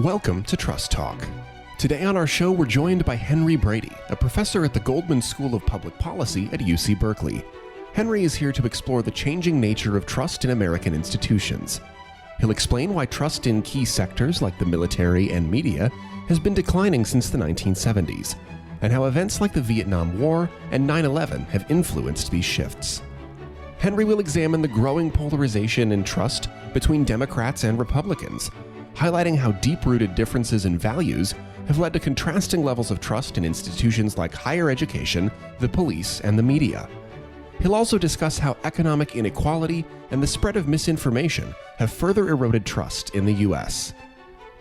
Welcome to Trust Talk. Today on our show, we're joined by Henry Brady, a professor at the Goldman School of Public Policy at UC Berkeley. Henry is here to explore the changing nature of trust in American institutions. He'll explain why trust in key sectors like the military and media has been declining since the 1970s, and how events like the Vietnam War and 9/11 have influenced these shifts. Henry will examine the growing polarization in trust between Democrats and Republicans, highlighting how deep-rooted differences in values have led to contrasting levels of trust in institutions like higher education, the police, and the media. He'll also discuss how economic inequality and the spread of misinformation have further eroded trust in the U.S.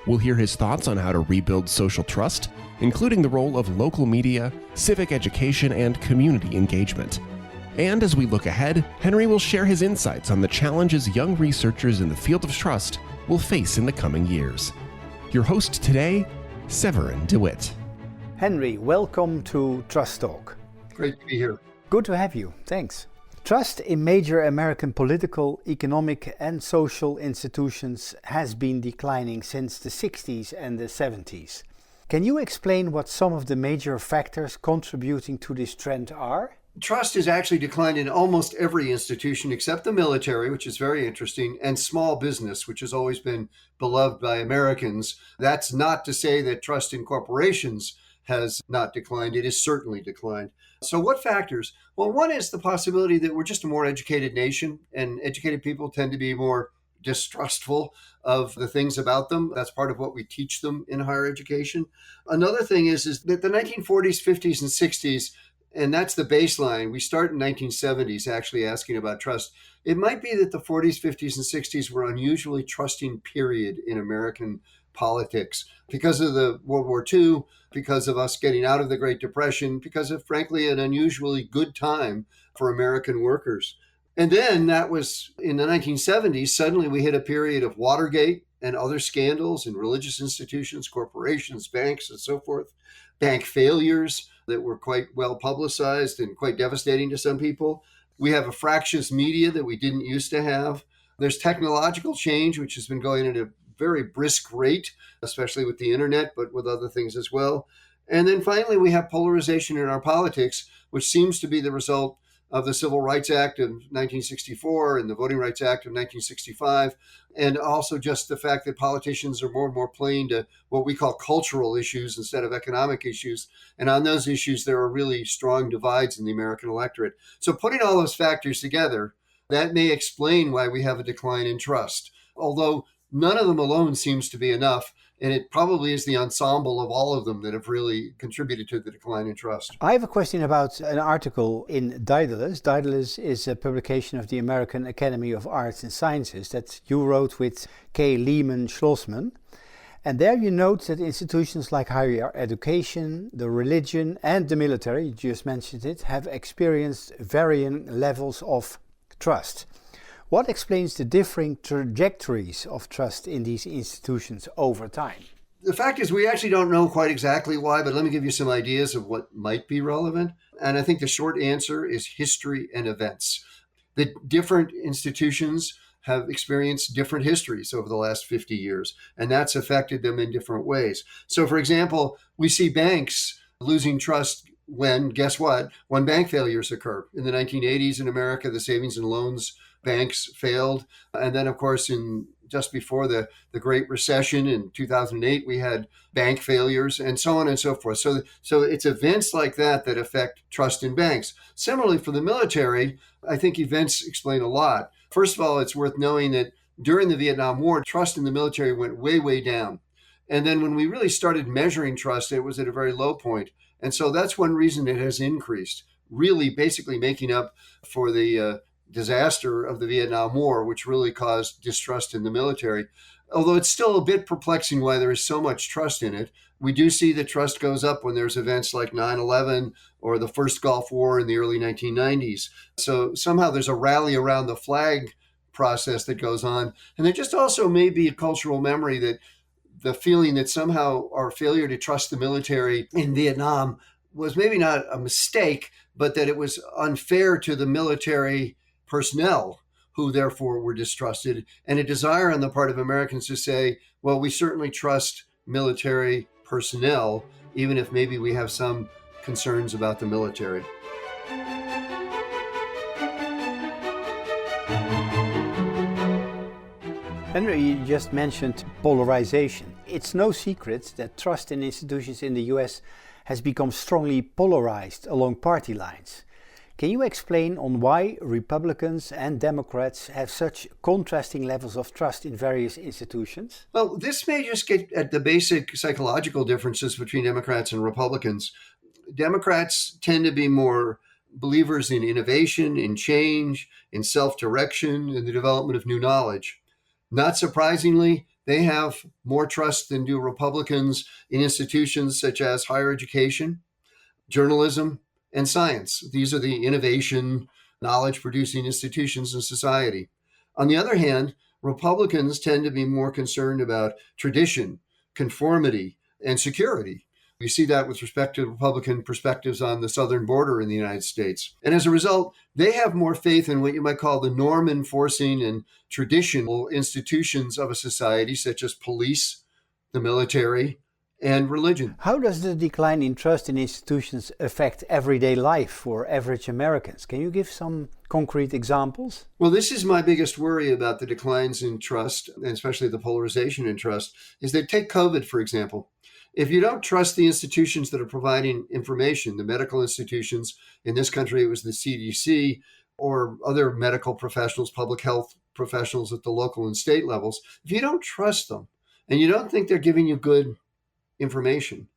We'll hear his thoughts on how to rebuild social trust, including the role of local media, civic education, and community engagement. And as we look ahead, Henry will share his insights on the challenges young researchers in the field of trust will face in the coming years. Your host today, Severin DeWitt. Henry, welcome to Trust Talk. Great to be here. Good to have you. Thanks. Trust in major American political, economic, and social institutions has been declining since the 60s and the 70s. Can you explain what some of the major factors contributing to this trend are? Trust has actually declined in almost every institution except the military, which is very interesting, and small business, which has always been beloved by Americans. That's not to say that trust in corporations has not declined. It has certainly declined. So what factors? Well, one is the possibility that we're just a more educated nation, and educated people tend to be more distrustful of the things about them. That's part of what we teach them in higher education. Another thing is that the 1940s, 50s, and 60s, and that's the baseline. We start in 1970s actually asking about trust. It might be that the 40s, 50s, and 60s were unusually trusting period in American politics because of the World War II, because of us getting out of the Great Depression, because of, frankly, an unusually good time for American workers. And then that was in the 1970s, suddenly we hit a period of Watergate and other scandals in religious institutions, corporations, banks, and so forth, bank failures that were quite well publicized and quite devastating to some people. We have a fractious media that we didn't used to have. There's technological change, which has been going at a very brisk rate, especially with the internet, but with other things as well. And then finally, we have polarization in our politics, which seems to be the result of the Civil Rights Act of 1964 and the Voting Rights Act of 1965, and also just the fact that politicians are more and more playing to what we call cultural issues instead of economic issues. And on those issues, there are really strong divides in the American electorate. So putting all those factors together, that may explain why we have a decline in trust, although none of them alone seems to be enough. And it probably is the ensemble of all of them that have really contributed to the decline in trust. I have a question about an article in Daedalus. Daedalus is a publication of the American Academy of Arts and Sciences that you wrote with K. Lehman Schlossman. And there you note that institutions like higher education, the religion, and the military, you just mentioned it, have experienced varying levels of trust. What explains the differing trajectories of trust in these institutions over time? The fact is, we actually don't know quite exactly why, but let me give you some ideas of what might be relevant. And I think the short answer is history and events. The different institutions have experienced different histories over the last 50 years, and that's affected them in different ways. So, for example, we see banks losing trust when, guess what? When bank failures occur. In the 1980s in America, the savings and loans banks failed. And then, of course, just before the Great Recession in 2008, we had bank failures and so on and so forth. So it's events like that that affect trust in banks. Similarly, for the military, I think events explain a lot. First of all, it's worth knowing that during the Vietnam War, trust in the military went way, way down. And then when we really started measuring trust, it was at a very low point. And so that's one reason it has increased, really basically making up for the disaster of the Vietnam War, which really caused distrust in the military. Although it's still a bit perplexing why there is so much trust in it. We do see that trust goes up when there's events like 9/11 or the first Gulf War in the early 1990s. So somehow there's a rally around the flag process that goes on. And there just also may be a cultural memory that the feeling that somehow our failure to trust the military in Vietnam was maybe not a mistake, but that it was unfair to the military personnel who therefore were distrusted, and a desire on the part of Americans to say, well, we certainly trust military personnel, even if maybe we have some concerns about the military. Henry, you just mentioned polarization. It's no secret that trust in institutions in the US has become strongly polarized along party lines. Can you explain on why Republicans and Democrats have such contrasting levels of trust in various institutions? Well, this may just get at the basic psychological differences between Democrats and Republicans. Democrats tend to be more believers in innovation, in change, in self-direction, in the development of new knowledge. Not surprisingly, they have more trust than do Republicans in institutions such as higher education, journalism, and science. These are the innovation, knowledge-producing institutions in society. On the other hand, Republicans tend to be more concerned about tradition, conformity, and security. We see that with respect to Republican perspectives on the southern border in the United States. And as a result, they have more faith in what you might call the norm-enforcing and traditional institutions of a society, such as police, the military, and religion. How does the decline in trust in institutions affect everyday life for average Americans? Can you give some concrete examples? Well, this is my biggest worry about the declines in trust, and especially the polarization in trust, is that take COVID, for example. If you don't trust the institutions that are providing information, the medical institutions, in this country it was the CDC, or other medical professionals, public health professionals at the local and state levels, if you don't trust them and you don't think they're giving you good information,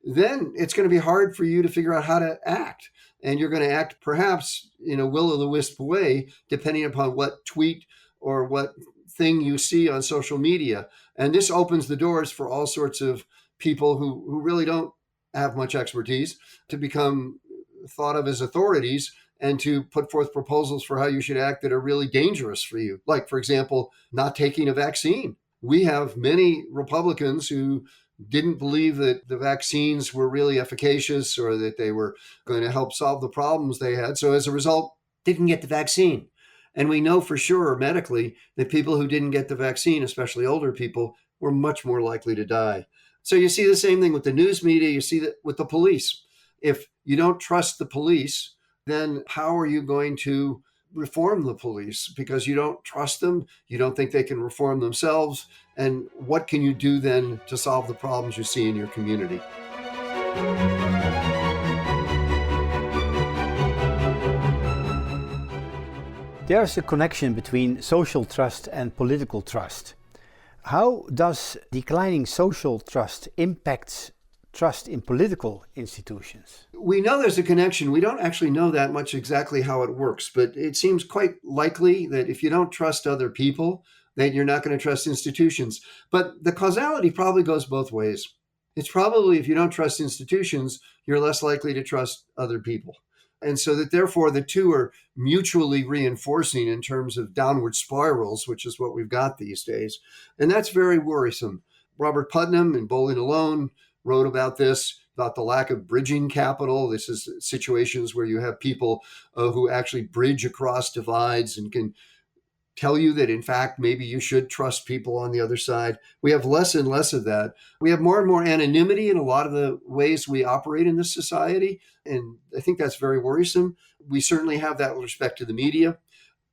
then it's going to be hard for you to figure out how to act. And you're going to act perhaps in a will-o'-the-wisp way, depending upon what tweet or what thing you see on social media. And this opens the doors for all sorts of people who really don't have much expertise to become thought of as authorities and to put forth proposals for how you should act that are really dangerous for you. Like, for example, not taking a vaccine. We have many Republicans who didn't believe that the vaccines were really efficacious or that they were going to help solve the problems they had. So as a result, didn't get the vaccine. And we know for sure medically that people who didn't get the vaccine, especially older people, were much more likely to die. So you see the same thing with the news media, you see that with the police. If you don't trust the police, then how are you going to reform the police? Because you don't trust them, you don't think they can reform themselves. And what can you do then to solve the problems you see in your community? There's a connection between social trust and political trust. How does declining social trust impact trust in political institutions? We know there's a connection. We don't actually know that much exactly how it works, but it seems quite likely that if you don't trust other people, then you're not going to trust institutions. But the causality probably goes both ways. It's probably if you don't trust institutions, you're less likely to trust other people. And so that therefore the two are mutually reinforcing in terms of downward spirals, which is what we've got these days. And that's very worrisome. Robert Putnam in Bowling Alone wrote about this, about the lack of bridging capital. This is situations where you have people who actually bridge across divides and can tell you that, in fact, maybe you should trust people on the other side. We have less and less of that. We have more and more anonymity in a lot of the ways we operate in this society. And I think that's very worrisome. We certainly have that with respect to the media.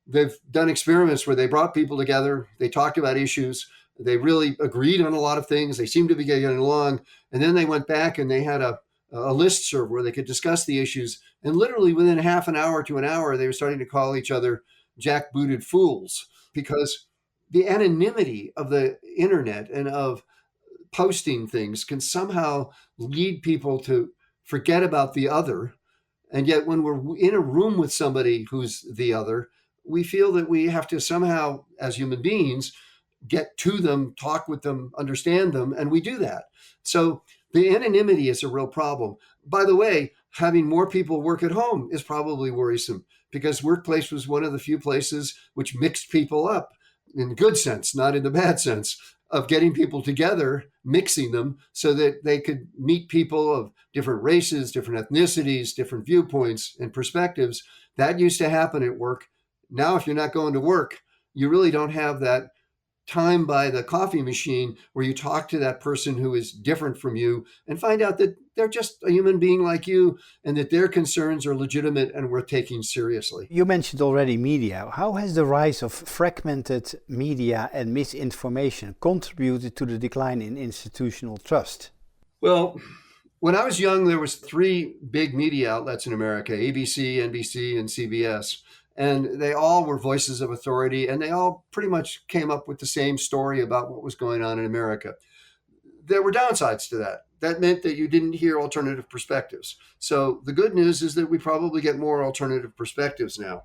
They've done experiments where they brought people together, they talked about issues, they really agreed on a lot of things, they seemed to be getting along, and then they went back and they had a listserv where they could discuss the issues. And literally within half an hour to an hour, they were starting to call each other jackbooted fools, because the anonymity of the internet and of posting things can somehow lead people to forget about the other. And yet when we're in a room with somebody who's the other, we feel that we have to somehow, as human beings, get to them, talk with them, understand them, and we do that. So the anonymity is a real problem. By the way, having more people work at home is probably worrisome, because workplace was one of the few places which mixed people up in the good sense, not in the bad sense, of getting people together, mixing them so that they could meet people of different races, different ethnicities, different viewpoints and perspectives. That used to happen at work. Now, if you're not going to work, you really don't have that time by the coffee machine where you talk to that person who is different from you and find out that they're just a human being like you and that their concerns are legitimate and worth taking seriously. You mentioned already media. How has the rise of fragmented media and misinformation contributed to the decline in institutional trust? Well, when I was young, there was 3 big media outlets in America: ABC, NBC, and CBS. And they all were voices of authority, and they all pretty much came up with the same story about what was going on in America. There were downsides to that. That meant that you didn't hear alternative perspectives. So the good news is that we probably get more alternative perspectives now.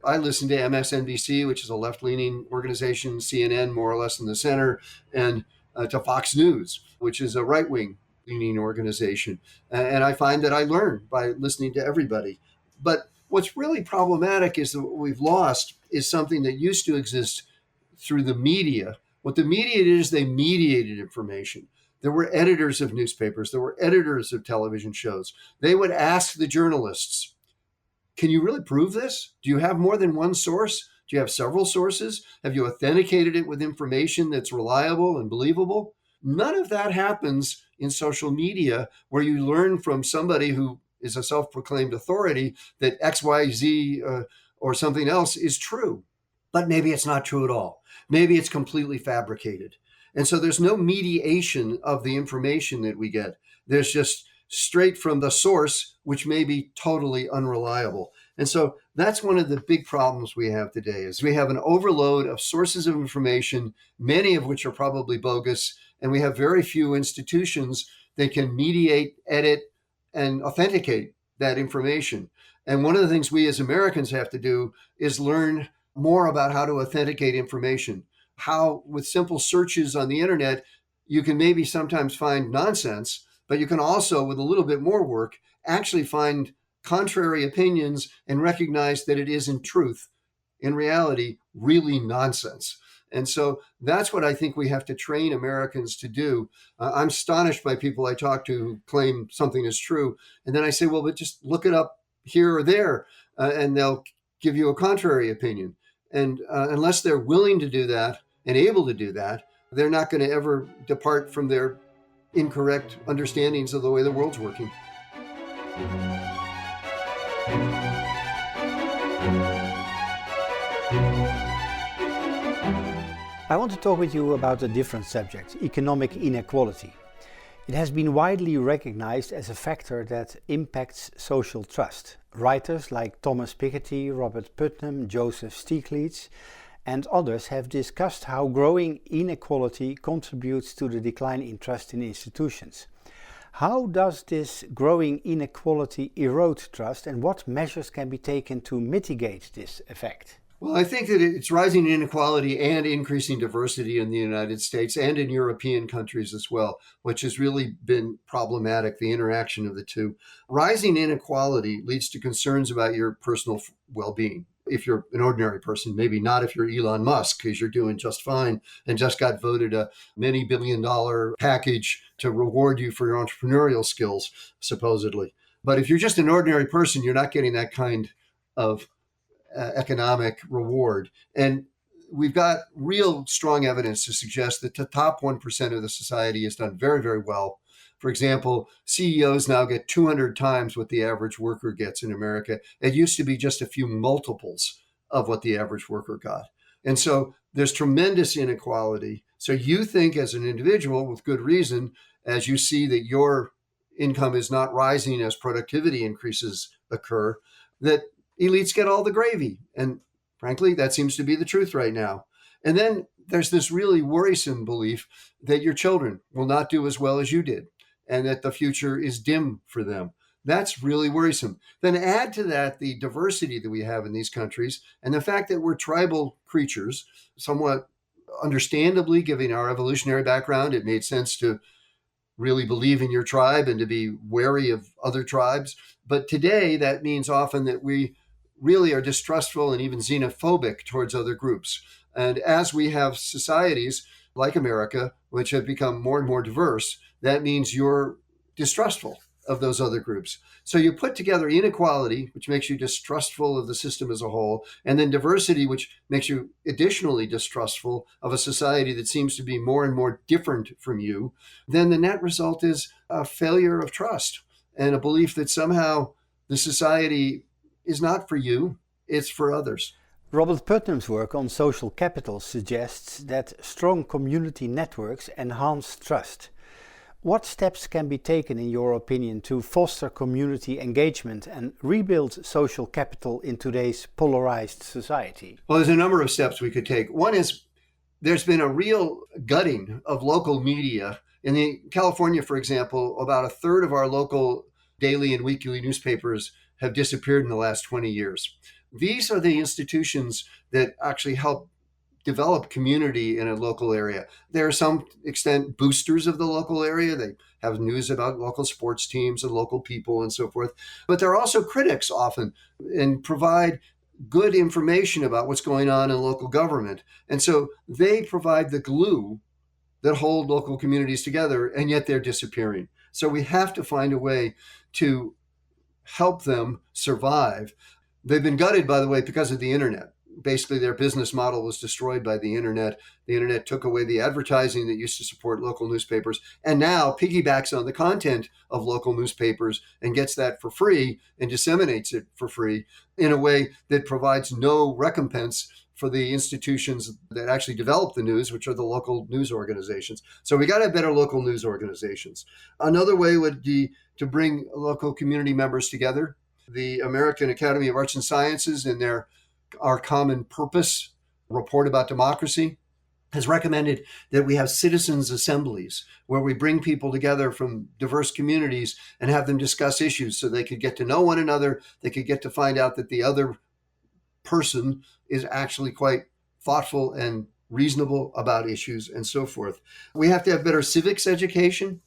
I listen to MSNBC, which is a left-leaning organization, CNN, more or less in the center, and to Fox News, which is a right-wing leaning organization. And I find that I learn by listening to everybody. But what's really problematic is that what we've lost is something that used to exist through the media. What the media did is they mediated information. There were editors of newspapers. There were editors of television shows. They would ask the journalists, can you really prove this? Do you have more than one source? Do you have several sources? Have you authenticated it with information that's reliable and believable? None of that happens in social media, where you learn from somebody who is a self-proclaimed authority that XYZ or something else is true. But maybe it's not true at all. Maybe it's completely fabricated. And so there's no mediation of the information that we get. There's just straight from the source, which may be totally unreliable. And so that's one of the big problems we have today, is we have an overload of sources of information, many of which are probably bogus, and we have very few institutions that can mediate, edit, and authenticate that information. And one of the things we as Americans have to do is learn more about how to authenticate information, how with simple searches on the internet, you can maybe sometimes find nonsense, but you can also, with a little bit more work, actually find contrary opinions and recognize that it is in truth, in reality, really nonsense. And so that's what I think we have to train Americans to do. I'm astonished by people I talk to who claim something is true. And then I say, well, but just look it up here or there, and they'll give you a contrary opinion. And unless they're willing to do that and able to do that, they're not going to ever depart from their incorrect understandings of the way the world's working. I want to talk with you about a different subject, economic inequality. It has been widely recognized as a factor that impacts social trust. Writers like Thomas Piketty, Robert Putnam, Joseph Stiglitz, and others have discussed how growing inequality contributes to the decline in trust in institutions. How does this growing inequality erode trust, and what measures can be taken to mitigate this effect? Well, I think that it's rising inequality and increasing diversity in the United States and in European countries as well, which has really been problematic, the interaction of the two. Rising inequality leads to concerns about your personal well-being. If you're an ordinary person, maybe not if you're Elon Musk, because you're doing just fine and just got voted a many $billion package to reward you for your entrepreneurial skills, supposedly. But if you're just an ordinary person, you're not getting that kind of economic reward. And we've got real strong evidence to suggest that the top 1% of the society has done very, very well. For example, CEOs now get 200 times what the average worker gets in America. It used to be just a few multiples of what the average worker got. And so there's tremendous inequality. So you think as an individual, with good reason, as you see that your income is not rising as productivity increases occur, that elites get all the gravy. And frankly, that seems to be the truth right now. And then there's this really worrisome belief that your children will not do as well as you did, and that the future is dim for them. That's really worrisome. Then add to that the diversity that we have in these countries and the fact that we're tribal creatures, somewhat understandably, given our evolutionary background. It made sense to really believe in your tribe and to be wary of other tribes. But today, that means often that we really are distrustful and even xenophobic towards other groups. And as we have societies like America, which have become more and more diverse, that means you're distrustful of those other groups. So you put together inequality, which makes you distrustful of the system as a whole, and then diversity, which makes you additionally distrustful of a society that seems to be more and more different from you. Then the net result is a failure of trust and a belief that somehow the society is not for you, it's for others. Robert Putnam's work on social capital suggests that strong community networks enhance trust. What steps can be taken, in your opinion, to foster community engagement and rebuild social capital in today's polarized society? Well, there's a number of steps we could take. One is there's been a real gutting of local media. In California, for example, about a third of our local daily and weekly newspapers have disappeared in the last 20 years. These are the institutions that actually help develop community in a local area. They're to some extent boosters of the local area. They have news about local sports teams and local people and so forth. But they're also critics often and provide good information about what's going on in local government. And so they provide the glue that hold local communities together, and yet they're disappearing. So we have to find a way to help them survive. They've been gutted, by the way, because of the internet. Basically, their business model was destroyed by the internet. The internet took away the advertising that used to support local newspapers, and now piggybacks on the content of local newspapers and gets that for free and disseminates it for free in a way that provides no recompense for the institutions that actually develop the news, which are the local news organizations. So we got to have better local news organizations. Another way would be to bring local community members together. The American Academy of Arts and Sciences, in their Our Common Purpose report about democracy, has recommended that we have citizens' assemblies where we bring people together from diverse communities and have them discuss issues so they could get to know one another. They could get to find out that the other person is actually quite thoughtful and reasonable about issues and so forth. We have to have better civics education.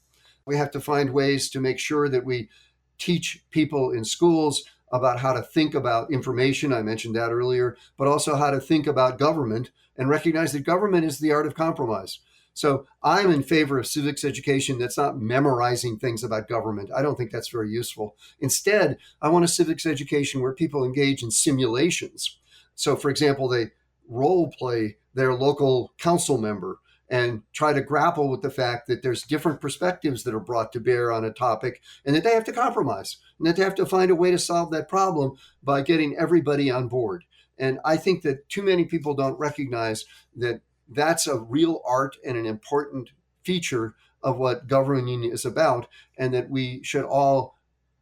We have to find ways to make sure that we teach people in schools about how to think about information. I mentioned that earlier, but also how to think about government and recognize that government is the art of compromise. So I'm in favor of civics education that's not memorizing things about government. I don't think that's very useful. Instead, I want a civics education where people engage in simulations. So, for example, they role play their local council member and try to grapple with the fact that there's different perspectives that are brought to bear on a topic and that they have to compromise and that they have to find a way to solve that problem by getting everybody on board. And I think that too many people don't recognize that that's a real art and an important feature of what governing is about, and that we should all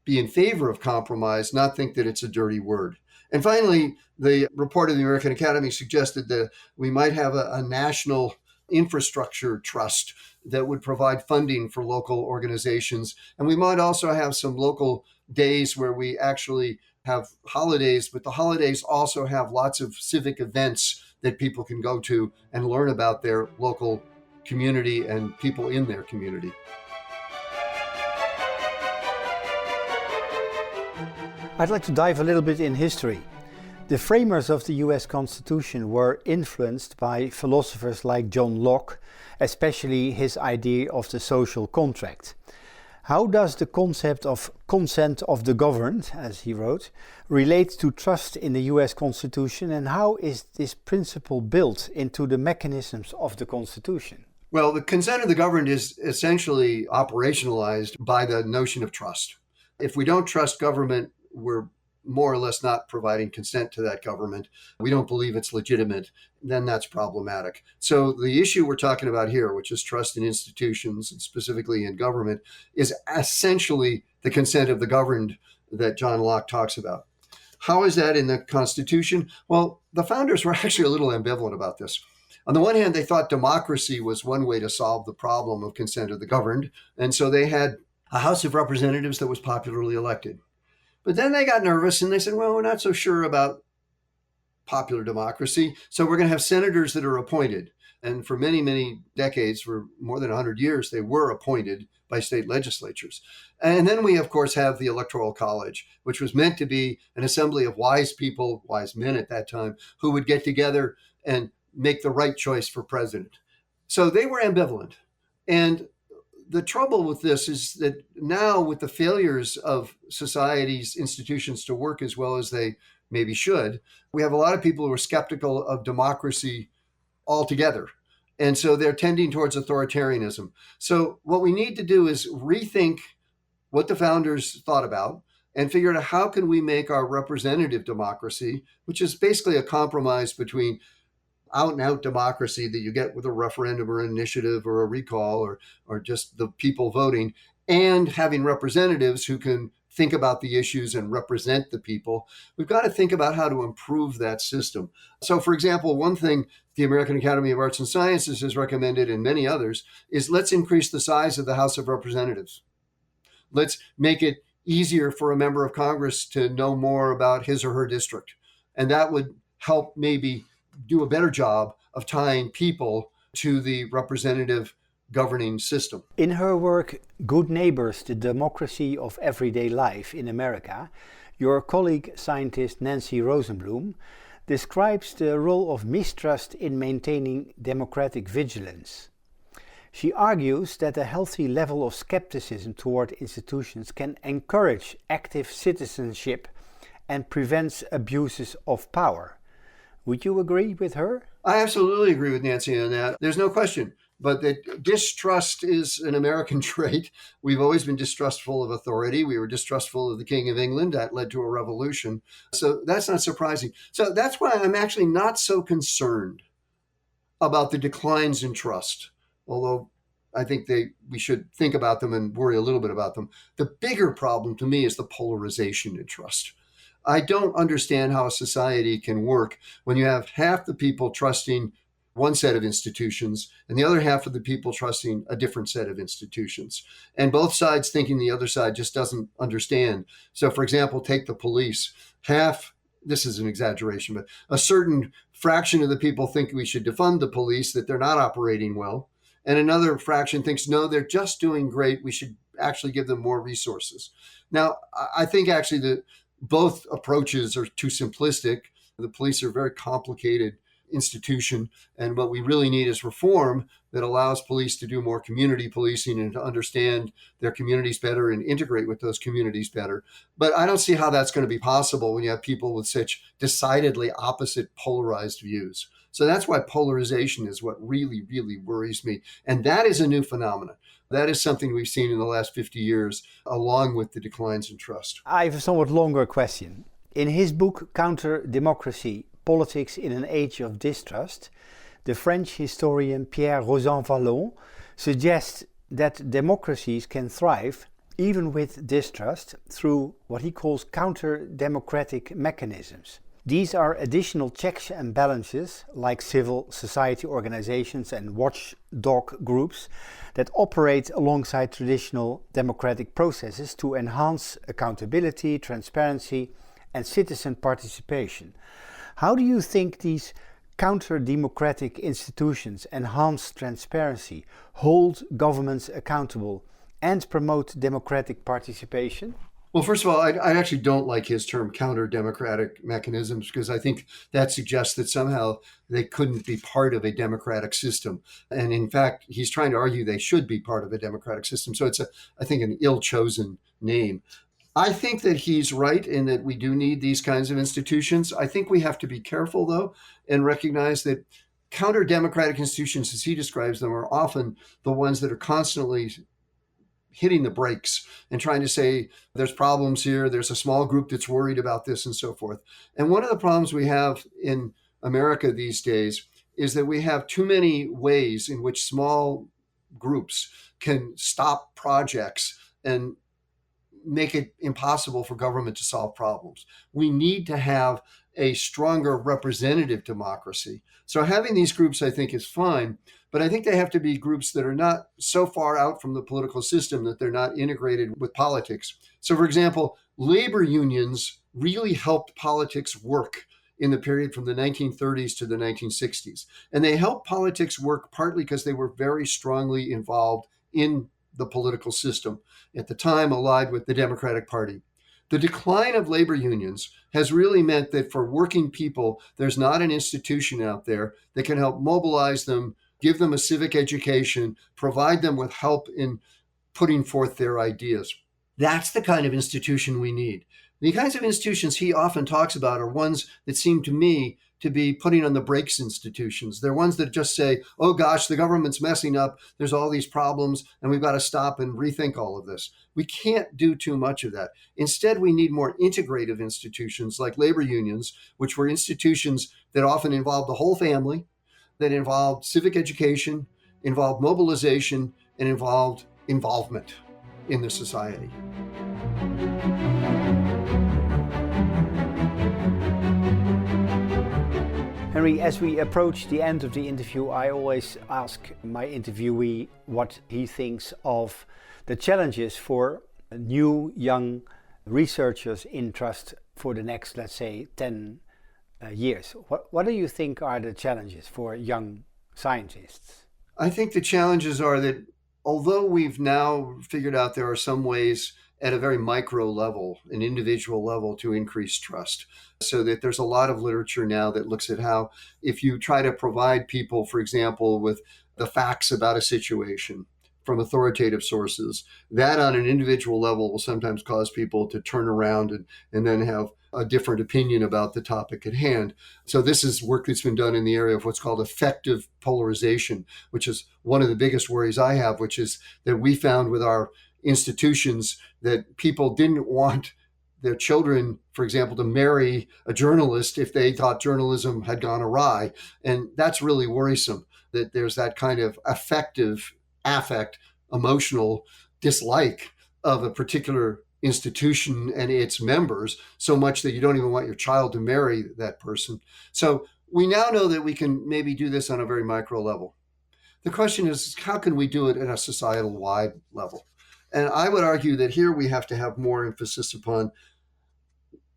be in favor of compromise, not think that it's a dirty word. And finally, the report of the American Academy suggested that we might have a national infrastructure trust that would provide funding for local organizations. And we might also have some local days where we actually have holidays, but the holidays also have lots of civic events that people can go to and learn about their local community and people in their community. I'd like to dive a little bit in history. The framers of the US Constitution were influenced by philosophers like John Locke, especially his idea of the social contract. How does the concept of consent of the governed, as he wrote, relate to trust in the US Constitution, and how is this principle built into the mechanisms of the Constitution? Well, the consent of the governed is essentially operationalized by the notion of trust. If we don't trust government, we're more or less not providing consent to that government. We don't believe it's legitimate, then that's problematic. So the issue we're talking about here, which is trust in institutions, and specifically in government, is essentially the consent of the governed that John Locke talks about. How is that in the Constitution? Well, the founders were actually a little ambivalent about this. On the one hand, they thought democracy was one way to solve the problem of consent of the governed, and so they had a House of Representatives that was popularly elected. But then they got nervous and they said, well, we're not so sure about popular democracy, so we're going to have senators that are appointed. And for many, many decades, for more than 100 years, they were appointed by state legislatures. And then we, of course, have the Electoral College, which was meant to be an assembly of wise people, wise men at that time, who would get together and make the right choice for president. So they were ambivalent. And The trouble with this is that now, with the failures of society's institutions to work as well as they maybe should, we have a lot of people who are skeptical of democracy altogether. And so they're tending towards authoritarianism. So what we need to do is rethink what the founders thought about and figure out how can we make our representative democracy, which is basically a compromise between out and out democracy that you get with a referendum or initiative or a recall or just the people voting, and having representatives who can think about the issues and represent the people. We've got to think about how to improve that system. So, for example, one thing the American Academy of Arts and Sciences has recommended, and many others, is let's increase the size of the House of Representatives. Let's make it easier for a member of Congress to know more about his or her district. And that would help maybe do a better job of tying people to the representative governing system. In her work, Good Neighbors, the Democracy of Everyday Life in America, your colleague scientist Nancy Rosenblum describes the role of mistrust in maintaining democratic vigilance. She argues that a healthy level of skepticism toward institutions can encourage active citizenship and prevents abuses of power. Would you agree with her? I absolutely agree with Nancy on that. There's no question. But that distrust is an American trait. We've always been distrustful of authority. We were distrustful of the King of England. That led to a revolution. So that's not surprising. So that's why I'm actually not so concerned about the declines in trust, although I think we should think about them and worry a little bit about them. The bigger problem to me is the polarization in trust. I don't understand how a society can work when you have half the people trusting one set of institutions and the other half of the people trusting a different set of institutions, and both sides thinking the other side just doesn't understand. So, for example, take the police. This is an exaggeration, but a certain fraction of the people think we should defund the police, that they're not operating well. And another fraction thinks, no, they're just doing great. We should actually give them more resources. Now, I think actually that both approaches are too simplistic. The police are a very complicated institution, and what we really need is reform that allows police to do more community policing and to understand their communities better and integrate with those communities better. But I don't see how that's going to be possible when you have people with such decidedly opposite polarized views. So that's why polarization is what really, really worries me. And that is a new phenomenon. That is something we've seen in the last 50 years, along with the declines in trust. I have a somewhat longer question. In his book, Counter Democracy, Politics in an Age of Distrust, the French historian Pierre Rosanvallon suggests that democracies can thrive even with distrust through what he calls counter-democratic mechanisms. These are additional checks and balances, like civil society organizations and watchdog groups, that operate alongside traditional democratic processes to enhance accountability, transparency, and citizen participation. How do you think these counter-democratic institutions enhance transparency, hold governments accountable, and promote democratic participation? Well, first of all, I actually don't like his term counter-democratic mechanisms, because I think that suggests that somehow they couldn't be part of a democratic system. And in fact, he's trying to argue they should be part of a democratic system. So it's, I think, an ill-chosen name. I think that he's right in that we do need these kinds of institutions. I think we have to be careful, though, and recognize that counter-democratic institutions, as he describes them, are often the ones that are constantly hitting the brakes and trying to say there's problems here, there's a small group that's worried about this, and so forth. And one of the problems we have in America these days is that we have too many ways in which small groups can stop projects and make it impossible for government to solve problems. We need to have a stronger representative democracy. So having these groups, I think, is fine, but I think they have to be groups that are not so far out from the political system that they're not integrated with politics. So, for example, labor unions really helped politics work in the period from the 1930s to the 1960s. And they helped politics work partly because they were very strongly involved in the political system, at the time allied with the Democratic Party. The decline of labor unions has really meant that for working people, there's not an institution out there that can help mobilize them, give them a civic education, provide them with help in putting forth their ideas. That's the kind of institution we need. The kinds of institutions he often talks about are ones that seem to me to be putting on the brakes institutions. They're ones that just say, oh gosh, the government's messing up, there's all these problems, and we've got to stop and rethink all of this. We can't do too much of that. Instead, we need more integrative institutions like labor unions, which were institutions that often involved the whole family, that involved civic education, involved mobilization, and involved involvement in the society. Henry, as we approach the end of the interview, I always ask my interviewee what he thinks of the challenges for new young researchers in trust for the next, let's say, 10 years. What do you think are the challenges for young scientists? I think the challenges are that although we've now figured out there are some ways at a very micro level, an individual level, to increase trust, so that there's a lot of literature now that looks at how if you try to provide people, for example, with the facts about a situation from authoritative sources, that on an individual level will sometimes cause people to turn around and then have a different opinion about the topic at hand. So this is work that's been done in the area of what's called effective polarization, which is one of the biggest worries I have, which is that we found with our institutions that people didn't want their children, for example, to marry a journalist if they thought journalism had gone awry. And that's really worrisome, that there's that kind of emotional dislike of a particular institution and its members, so much that you don't even want your child to marry that person. So we now know that we can maybe do this on a very micro level. The question is, how can we do it at a societal wide level? And I would argue that here we have to have more emphasis upon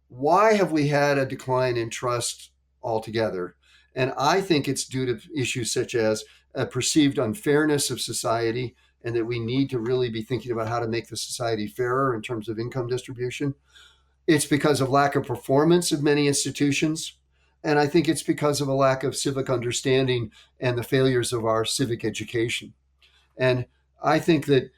why have we had a decline in trust altogether? And I think it's due to issues such as a perceived unfairness of society, and that we need to really be thinking about how to make the society fairer in terms of income distribution. It's because of lack of performance of many institutions. And I think it's because of a lack of civic understanding and the failures of our civic education. And I think that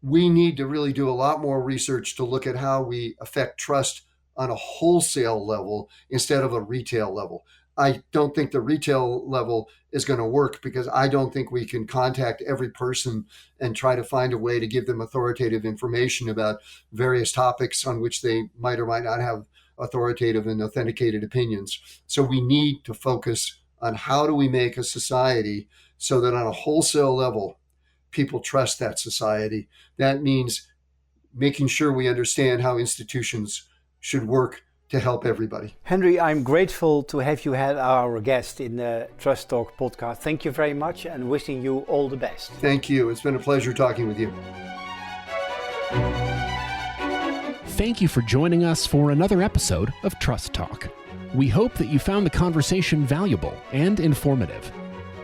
we need to really do a lot more research to look at how we affect trust on a wholesale level instead of a retail level. I don't think the retail level is going to work, because I don't think we can contact every person and try to find a way to give them authoritative information about various topics on which they might or might not have authoritative and authenticated opinions. So we need to focus on how do we make a society so that on a wholesale level, people trust that society. That means making sure we understand how institutions should work to help everybody. Henry, I'm grateful to have you had our guest in the Trust Talk podcast. Thank you very much, and wishing you all the best. Thank you. It's been a pleasure talking with you. Thank you for joining us for another episode of Trust Talk. We hope that you found the conversation valuable and informative.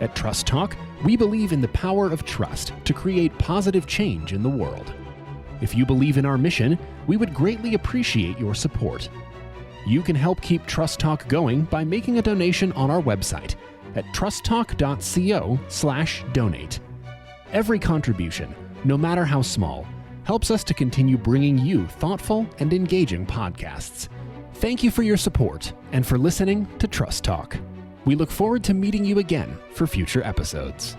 At Trust Talk, we believe in the power of trust to create positive change in the world. If you believe in our mission, we would greatly appreciate your support. You can help keep Trust Talk going by making a donation on our website at trusttalk.co/donate. Every contribution, no matter how small, helps us to continue bringing you thoughtful and engaging podcasts. Thank you for your support and for listening to Trust Talk. We look forward to meeting you again for future episodes.